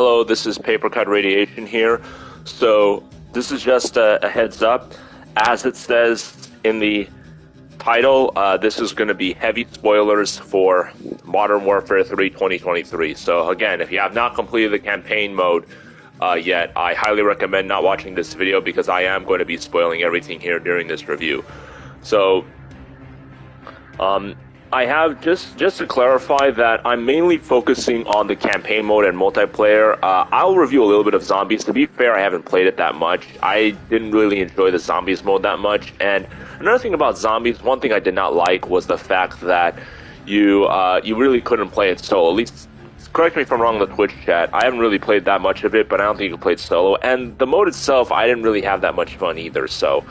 Hello, this is Papercut Radiation here. So this is just a heads up. As it says in the title, this is going to be heavy spoilers for Modern Warfare 3 2023. So again, if you have not completed the campaign mode yet, I highly recommend not watching this video because I am going to be spoiling everything here during this review. So I have just to clarify that I'm mainly focusing on the campaign mode and multiplayer. I'll review a little bit of zombies. To be fair, I haven't played it that much. I didn't really enjoy the zombies mode that much. And another thing about zombies, one thing I did not like was the fact that you really couldn't play it solo. At least, correct me if I'm wrong in the Twitch chat, I haven't really played that much of it, but I don't think you played solo. And the mode itself, I didn't really have that much fun either, so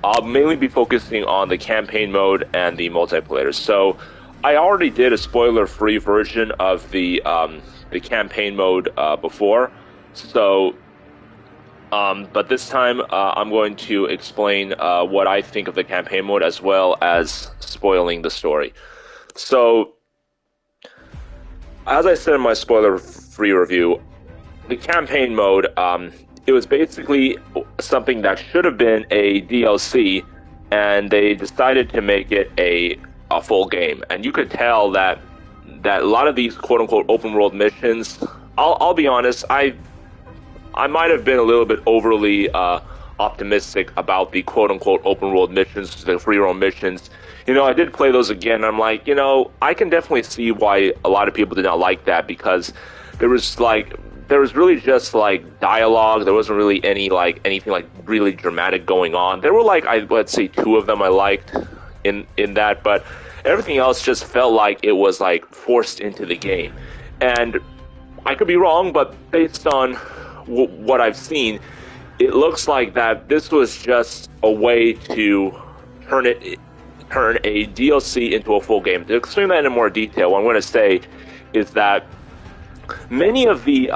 I'll mainly be focusing on the campaign mode and the multiplayer. So I already did a spoiler-free version of the campaign mode before. So, but this time I'm going to explain what I think of the campaign mode as well as spoiling the story. So, as I said in my spoiler-free review, the campaign mode, it was basically something that should have been a DLC, and they decided to make it a full game. And you could tell that a lot of these quote-unquote open-world missions, I'll be honest, I might have been a little bit overly optimistic about the quote-unquote open-world missions, the free roam missions. You know, I did play those again, and I'm like, you know, I can definitely see why a lot of people did not like that, because there was really just like dialogue. There wasn't really anything like really dramatic going on. There were let's say 2 of them I liked in that, but everything else just felt like it was like forced into the game. And I could be wrong, but based on what I've seen, it looks like that this was just a way to turn a DLC into a full game. To explain that in more detail, what I'm going to say is that many of the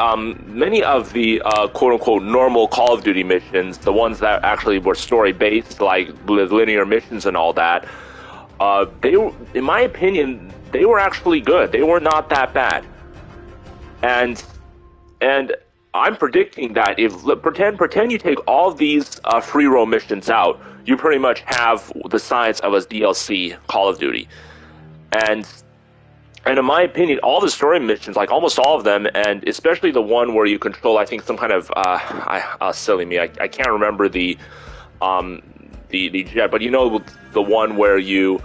quote-unquote normal Call of Duty missions, the ones that actually were story-based, like linear missions and all that, they were, in my opinion, they were actually good. They were not that bad. And I'm predicting that if pretend you take all of these free roam missions out, you pretty much have the size of a DLC Call of Duty. And in my opinion, all the story missions, like almost all of them, and especially the one where you control, I think, some kind of, silly me, I can't remember the jet, but you know the one where you're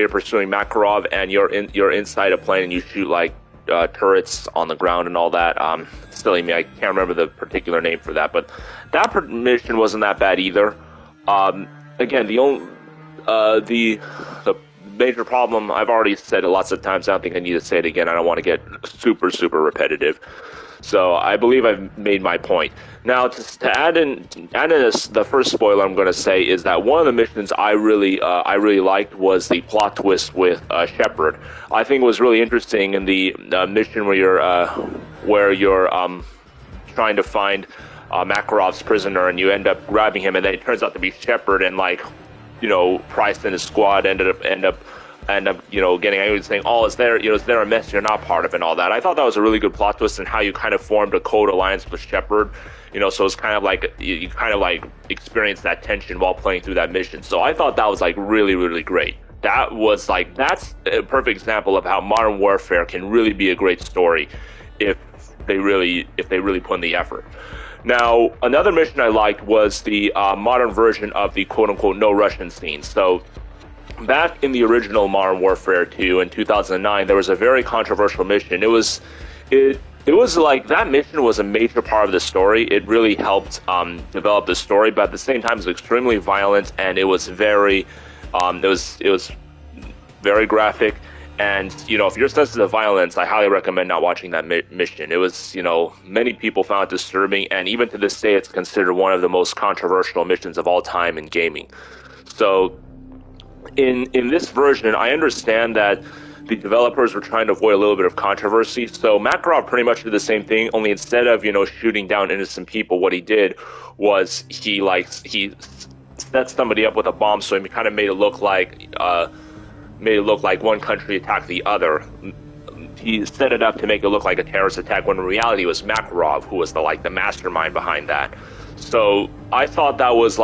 pursuing Makarov and you're inside a plane and you shoot like turrets on the ground and all that. Silly me, I can't remember the particular name for that, but that mission wasn't that bad either. Again, the major problem, I've already said it lots of times, I don't think I need to say it again. I don't want to get super repetitive. So I believe I've made my point. Now, to add in the first spoiler I'm going to say is that one of the missions I really liked was the plot twist with Shepard. I think it was really interesting in the mission where you're trying to find Makarov's prisoner, and you end up grabbing him, and then it turns out to be Shepard, and Price and his squad end up getting angry and saying, "Oh, is there a mess you're not part of," and all that. I thought that was a really good plot twist, and how you kind of formed a code alliance with Shepard. So it's kind of like you kind of like experience that tension while playing through that mission. So I thought that was like really great. That's a perfect example of how Modern Warfare can really be a great story if they really put in the effort. Now, another mission I liked was the modern version of the quote-unquote no Russian scene. So, back in the original Modern Warfare 2 in 2009, there was a very controversial mission. It was like that mission was a major part of the story. It really helped develop the story, but at the same time, it was extremely violent, and it was very very graphic. And, if you're sensitive to violence, I highly recommend not watching that mission. It was, many people found it disturbing, and even to this day, it's considered one of the most controversial missions of all time in gaming. So, in this version, I understand that the developers were trying to avoid a little bit of controversy. So Makarov pretty much did the same thing, only instead of, shooting down innocent people, what he did was he set somebody up with a bomb, so he kind of made it look like one country attacked the other, he set it up to make it look like a terrorist attack when in reality it was Makarov who was the mastermind behind that. So I thought that was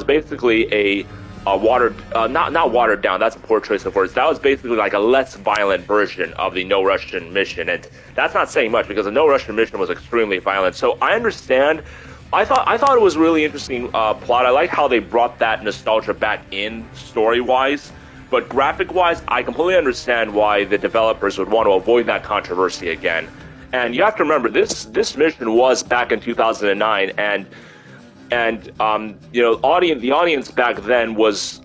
basically a watered not watered down, that's a poor choice of words. That was basically like a less violent version of the No Russian Mission, and that's not saying much because the No Russian Mission was extremely violent. So I understand. I thought it was really interesting plot. I like how they brought that nostalgia back in story-wise, but graphic-wise, I completely understand why the developers would want to avoid that controversy again. And you have to remember, this mission was back in 2009, and the audience back then was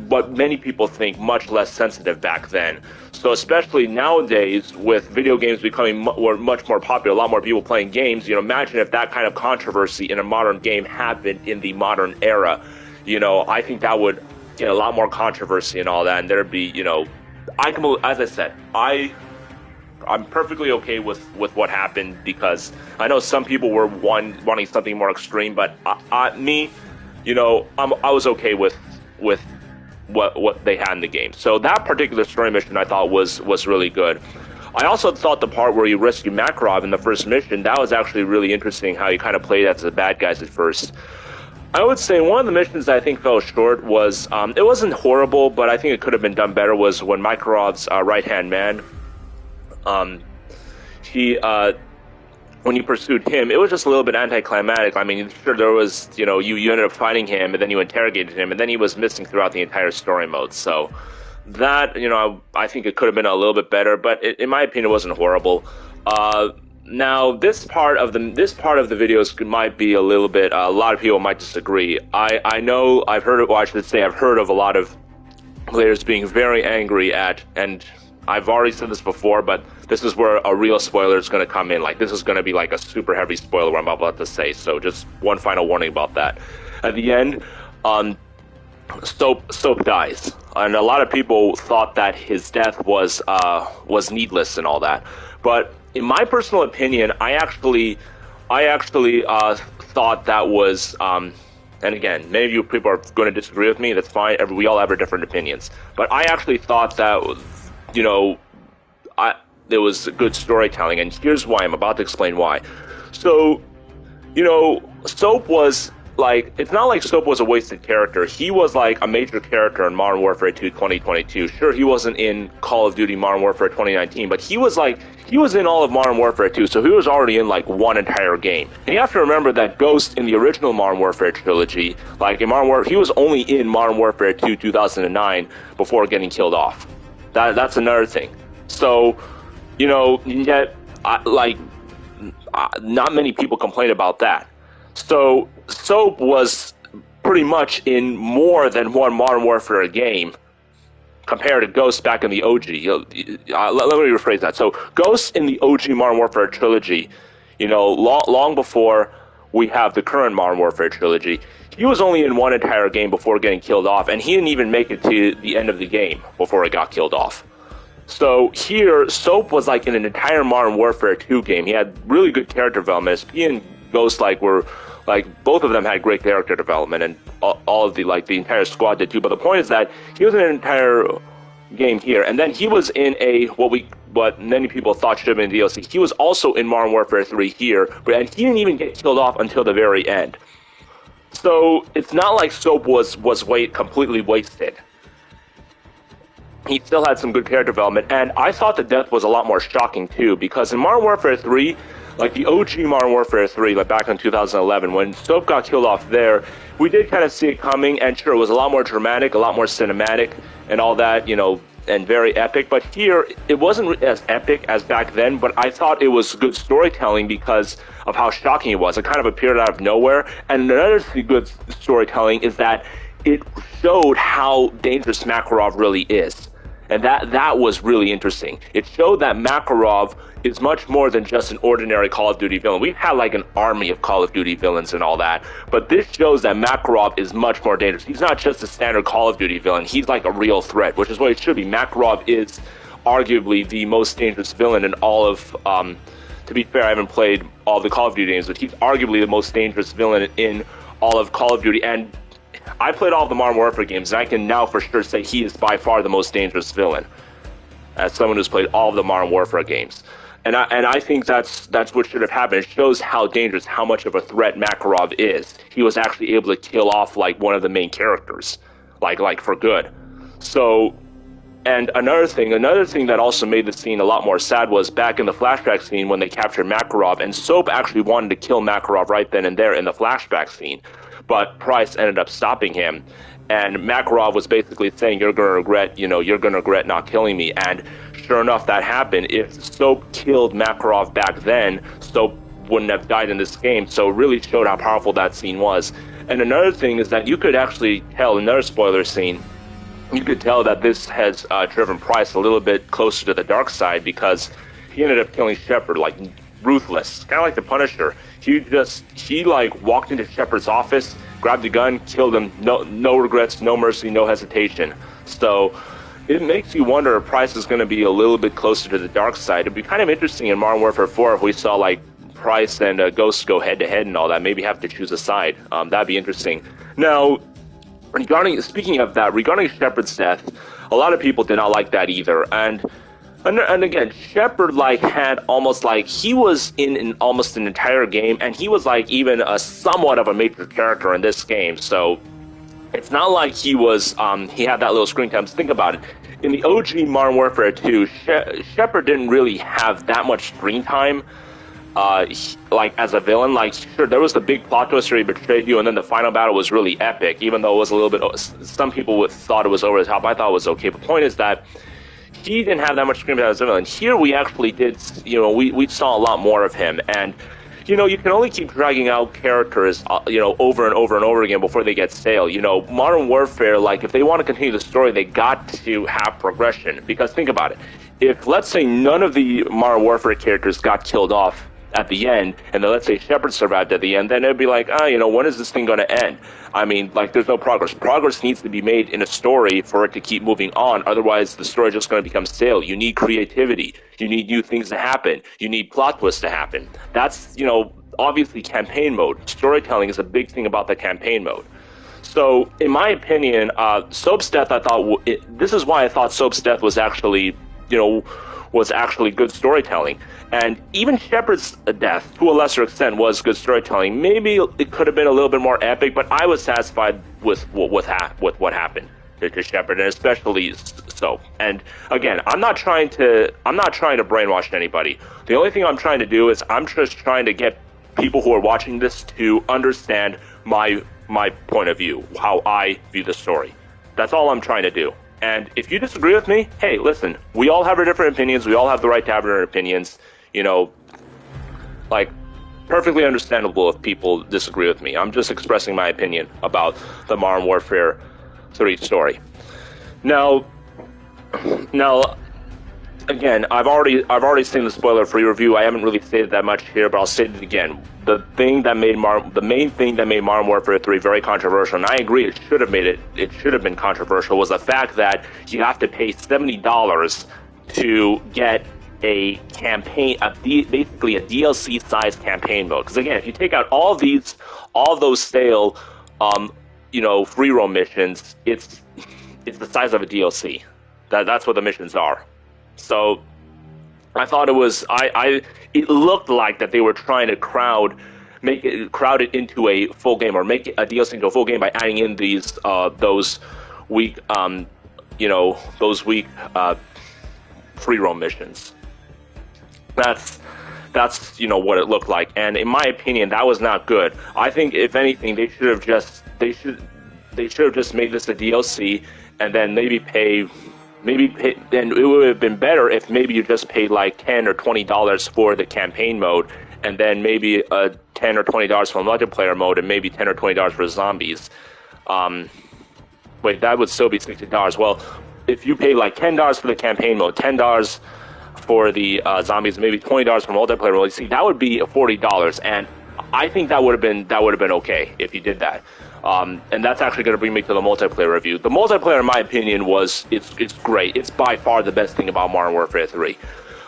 what many people think much less sensitive back then. So especially nowadays, with video games becoming much more popular, a lot more people playing games, imagine if that kind of controversy in a modern game happened in the modern era. I think that would get a lot more controversy and all that, and there'd be, as I said, I'm perfectly okay with what happened because I know some people were wanting something more extreme, but I was okay with what they had in the game. So that particular story mission I thought was really good. I also thought the part where you rescue Makarov in the first mission, that was actually really interesting, how you kind of played as the bad guys at first. I would say one of the missions that I think fell short was, it wasn't horrible, but I think it could have been done better, was when Makarov's right-hand man, when you pursued him, it was just a little bit anticlimactic. I mean, sure, there was, you ended up fighting him, and then you interrogated him, and then he was missing throughout the entire story mode. So that, I think it could have been a little bit better, but in my opinion, it wasn't horrible. Now, this part of the videos might be a little bit, a lot of people might disagree. I know, I've heard of a lot of players being very angry at, and I've already said this before, but this is where a real spoiler is going to come in. This is going to be like a super heavy spoiler what I'm about to say, so just one final warning about that. At the end, Soap dies, and a lot of people thought that his death was needless and all that. But in my personal opinion, I actually thought that was, and again, many of you people are going to disagree with me. That's fine. We all have our different opinions. But I actually thought that, there was good storytelling, and here's why. I'm about to explain why. So, Soap was it's not like Soap was a wasted character. He was a major character in Modern Warfare 2 2022. Sure, he wasn't in Call of Duty Modern Warfare 2019, but he was in all of Modern Warfare 2, so he was already in one entire game. And you have to remember that Ghost in the original Modern Warfare trilogy, in Modern Warfare, he was only in Modern Warfare 2 2009 before getting killed off. That's another thing. So, yet, not many people complain about that. So, Soap was pretty much in more than one Modern Warfare game compared to Ghost back in the OG. Let me rephrase that. So, Ghost in the OG Modern Warfare trilogy, long before we have the current Modern Warfare trilogy, he was only in one entire game before getting killed off, and he didn't even make it to the end of the game before he got killed off. So here, Soap was in an entire Modern Warfare 2 game. He had really good character development. He and Ghost were both of them had great character development, and all of the the entire squad did too. But the point is that he was in an entire game here, and then he was in what many people thought should have been DLC. He was also in Modern Warfare 3 here, and he didn't even get killed off until the very end. So it's not like Soap was completely wasted. He still had some good character development, and I thought the death was a lot more shocking too, because in Modern Warfare 3, the OG Modern Warfare 3, back in 2011, when Soap got killed off there, we did kind of see it coming, and sure, it was a lot more dramatic, a lot more cinematic, and all that, and very epic. But here, it wasn't as epic as back then, but I thought it was good storytelling because of how shocking it was. It kind of appeared out of nowhere, and another good storytelling is that it showed how dangerous Makarov really is. And that was really interesting. It showed that Makarov is much more than just an ordinary Call of Duty villain. We've had an army of Call of Duty villains and all that, but this shows that Makarov is much more dangerous. He's not just a standard Call of Duty villain. He's a real threat, which is what it should be. Makarov is arguably the most dangerous villain in all of, to be fair, I haven't played all the Call of Duty games, but he's arguably the most dangerous villain in all of Call of Duty. And I played all of the Modern Warfare games, and I can now for sure say he is by far the most dangerous villain. as someone who's played all of the Modern Warfare games. And I think that's what should have happened. It shows how dangerous, how much of a threat Makarov is. He was actually able to kill off like one of the main characters, like for good. So, and another thing that also made the scene a lot more sad was back in the flashback scene when they captured Makarov, and Soap actually wanted to kill Makarov right then and there in the flashback scene, but Price ended up stopping him. And Makarov was basically saying, you're gonna regret not killing me. And sure enough, that happened. If Soap killed Makarov back then, Soap wouldn't have died in this game. So it really showed how powerful that scene was. And another thing is that you could actually tell, another spoiler scene, you could tell that this has driven Price a little bit closer to the dark side, because he ended up killing Shepard, like ruthless, kind of like the Punisher. He like walked into Shepard's office, grabbed a gun, killed him, no regrets, no mercy, no hesitation. So it makes you wonder if Price is going to be a little bit closer to the dark side. It'd be kind of interesting in Modern Warfare 4 if we saw like Price and Ghost go head to head and all that. Maybe have to choose a side. That'd be interesting. Now, speaking of that, regarding Shepard's death, a lot of people did not like that either. And again, Shepard like had almost like he was in almost an entire game, and he was like even a somewhat of a major character in this game. So it's not like he was he had that little screen time. Think about it. In the OG Modern Warfare 2, Shepard didn't really have that much screen time. Like as a villain, like sure there was the big plot twist where he betrayed you, and then the final battle was really epic. Even though it was a little bit, some people thought it was over the top. I thought it was okay. But the point is that he didn't have that much screen time as a villain. Here we actually did, we saw a lot more of him, and you can only keep dragging out characters, over and over and over again before they get stale. Modern Warfare, like if they want to continue the story, they got to have progression. Because think about it, if let's say none of the Modern Warfare characters got killed off at the end, and then let's say Shepard survived at the end, then it'd be like, when is this thing going to end? I mean, like, there's no progress. Progress needs to be made in a story for it to keep moving on. Otherwise, the story is just going to become stale. You need creativity. You need new things to happen. You need plot twists to happen. That's, obviously campaign mode. Storytelling is a big thing about the campaign mode. So, in my opinion, Soap's death, this is why I thought Soap's death was actually, was actually good storytelling. And even Shepard's death, to a lesser extent, was good storytelling. Maybe it could have been a little bit more epic, but I was satisfied with what happened to Shepard, and especially Soap. And again, I'm not trying to brainwash anybody. The only thing I'm trying to do is I'm just trying to get people who are watching this to understand my point of view, how I view the story. That's all I'm trying to do. And if you disagree with me, hey, listen, we all have our different opinions. We all have the right to have our opinions. Like, perfectly understandable if people disagree with me. I'm just expressing my opinion about the Modern Warfare 3 story. Now, again, I've already seen the spoiler-free review. I haven't really stated that much here, but I'll say it again. The main thing that made Modern Warfare 3 very controversial, and I agree it should have been controversial, was the fact that you have to pay $70 to get a campaign, basically a DLC-sized campaign mode. Because again, if you take out all those stale, free roam missions, it's the size of a DLC. That's what the missions are. So I thought it looked like that they were trying to crowd it into a full game, or make a DLC into a full game by adding in those weak free roam missions. That's what it looked like, and in my opinion, that was not good. I think if anything, they should have just made this a DLC, and then then it would have been better if maybe you just paid like $10 or $20 for the campaign mode, and then maybe $10 or $20 for the multiplayer mode, and maybe $10 or $20 for zombies. Wait, that would still be $60. Well, if you pay like $10 for the campaign mode, $10 for the zombies, maybe $20 for multiplayer mode, see, that would be $40, and I think that would have been okay if you did that. And that's actually going to bring me to the multiplayer review. The multiplayer, in my opinion, it's great. It's by far the best thing about Modern Warfare 3.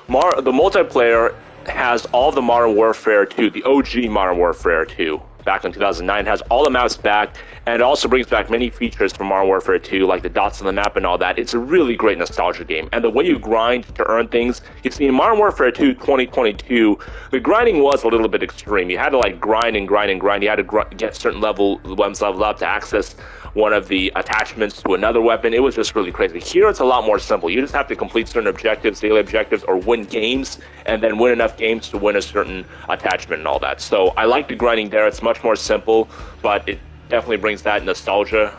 The multiplayer has all the Modern Warfare 2, the OG Modern Warfare 2 back in 2009. It has all the maps back, and it also brings back many features from Modern Warfare 2, like the dots on the map and all that. It's a really great nostalgia game, and the way you grind to earn things, you see in Modern Warfare 2 2022, the grinding was a little bit extreme. You had to like grind and grind and grind. You had to get certain weapons leveled up to access one of the attachments to another weapon. It was just really crazy. Here it's a lot more simple. You just have to complete certain objectives, daily objectives, or win games, and then win enough games to win a certain attachment and all that. So I like the grinding there. It's much more simple, but it definitely brings that nostalgia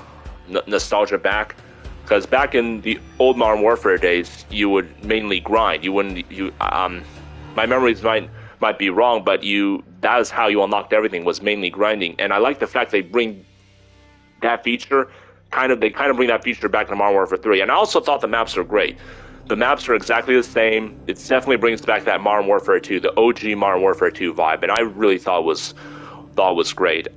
back. Because back in the old Modern Warfare days, you would mainly grind. My memories might be wrong, but that is how you unlocked everything, was mainly grinding. And I like the fact they bring that feature, they bring that feature back to Modern Warfare 3. And I also thought the maps are great. The maps are exactly the same. It definitely brings back that Modern Warfare 2, the OG Modern Warfare 2 vibe, and I really thought it was great.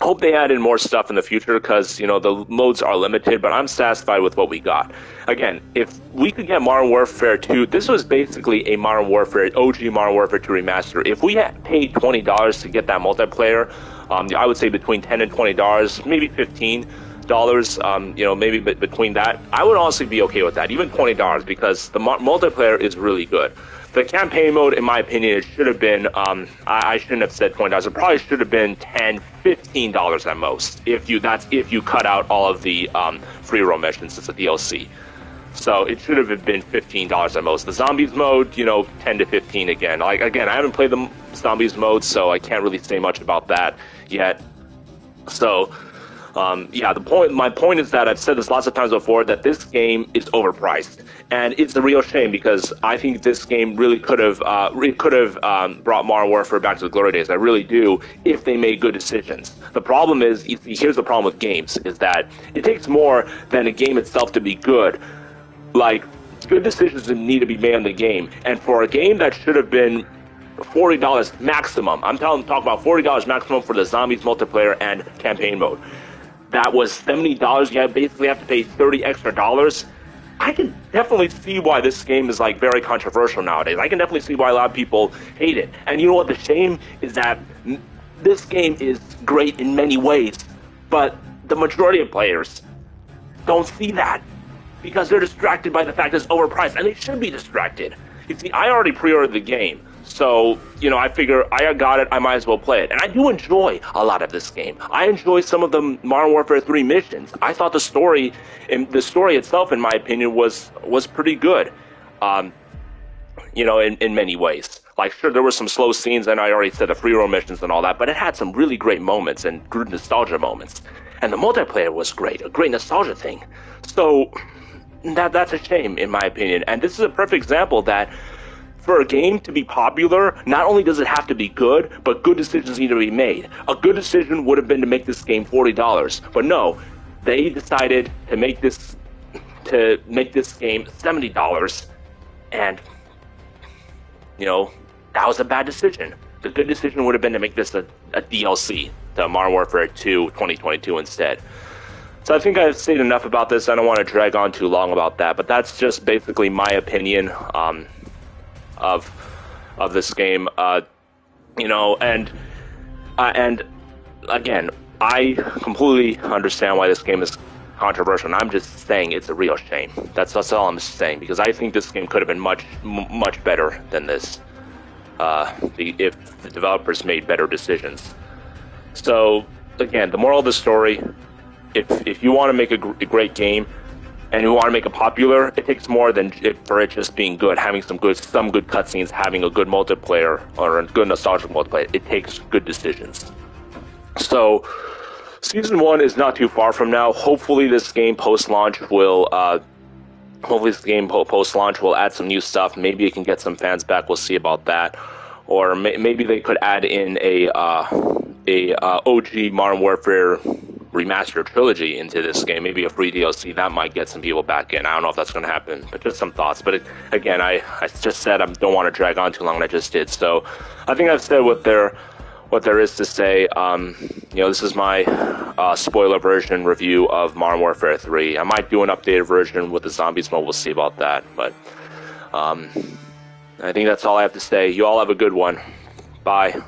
Hope they add in more stuff in the future, because the modes are limited, but I'm satisfied with what we got. Again, if we could get Modern Warfare 2, this was basically a OG Modern Warfare 2 remaster. If we had paid $20 to get that multiplayer, I would say between $10 and $20, maybe $15, maybe between that, I would honestly be okay with that, even $20, because the multiplayer is really good. The campaign mode, in my opinion, it should have been, I shouldn't have said $20. It probably should have been $10, $15 at most, if you cut out all of the free roam missions. It's a DLC. So it should have been $15 at most. The zombies mode, 10 to 15 again. I haven't played the zombies mode, so I can't really say much about that yet. So, my point is that I've said this lots of times before, that this game is overpriced, and it's a real shame, because I think this game really could have brought Modern Warfare back to the glory days. I really do, if they made good decisions. The problem is, here's the problem with games, is that it takes more than a game itself to be good. Like, good decisions need to be made in the game, and for a game that should have been $40 maximum, I'm talking about $40 maximum for the zombies multiplayer and campaign mode, that was $70. You basically have to pay $30 extra. I can definitely see why this game is very controversial nowadays. I can definitely see why a lot of people hate it. And you know what? The shame is that this game is great in many ways, but the majority of players don't see that, because they're distracted by the fact it's overpriced, and they should be distracted. You see, I already pre-ordered the game, so, I figure I got it, I might as well play it. And I do enjoy a lot of this game. I enjoy some of the Modern Warfare 3 missions. I thought the story itself, in my opinion, was pretty good, in many ways. Like, sure, there were some slow scenes, and I already said the free roam missions and all that, but it had some really great moments and good nostalgia moments. And the multiplayer was great, a great nostalgia thing. So, that's a shame, in my opinion. And this is a perfect example that for a game to be popular, not only does it have to be good, but good decisions need to be made. A good decision would have been to make this game $40, but no, they decided to make this game $70, and that was a bad decision. The good decision would have been to make this a DLC to Modern Warfare 2 2022 instead. So I think I've said enough about this. I don't want to drag on too long about that, but that's just basically my opinion of this game. And again, I completely understand why this game is controversial, and I'm just saying it's a real shame. That's all I'm saying, because I think this game could have been much better than this if the developers made better decisions. So again, the moral of the story: if you want to make a great game and you want to make it popular, it takes more than for it just being good, having some good cutscenes, having a good multiplayer or a good nostalgic multiplayer. It takes good decisions. So Season 1 is not too far from now. Hopefully this game post-launch will add some new stuff. Maybe it can get some fans back. We'll see about that. Or maybe they could add in a OG Modern Warfare remastered trilogy into this game. Maybe a free DLC that might get some people back in. I don't know if that's going to happen, but just some thoughts. But again, I just said I don't want to drag on too long, and I just did. So I think I've said what there is to say. This is my spoiler version review of Modern Warfare 3. I might do an updated version with the zombies mode. We'll see about that. But I think that's all I have to say. You all have a good one. Bye.